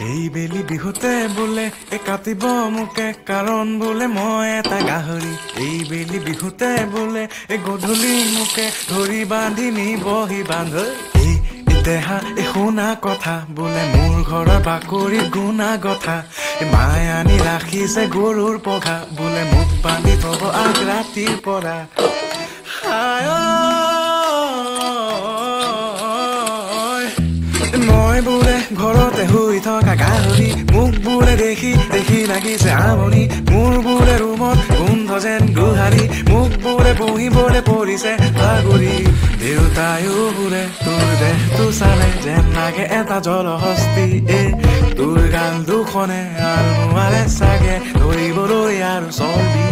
এই বেলি বিহুতে বোলে কাটিব মোকে কাৰণ বোলে মই এটা গাহৰি এই বেলি বিহুতে বোলে গধূলি মোকে ধৰি বান্ধি নিবহি বান্ধ এই দেহা শুনা কথা বোলে মোৰ ঘৰৰ বাকৰি গুণা কথা মায়ে আনি ৰাখিছে গৰুৰ পঘা বোলে মোক বান্ধি থব আগ ৰাতিৰ পৰা মই বোলে ঘৰতে শুই থকা গাহৰি মোক বোলে দেখি দেখি লাগিছে আমনি মোৰ বোলে ৰুমত গোন্ধ যেন গোহাৰি মোক বোলে বহিবলৈ পৰিছে ভাগৰি দেউতায়ো বোলে তোৰ দেহটো চালে যেন লাগে এটা জলহস্তি তোৰ গাল দুখনে আলমোৱাৰে চাগে ধৰিবলৈ আৰু চৰ্বি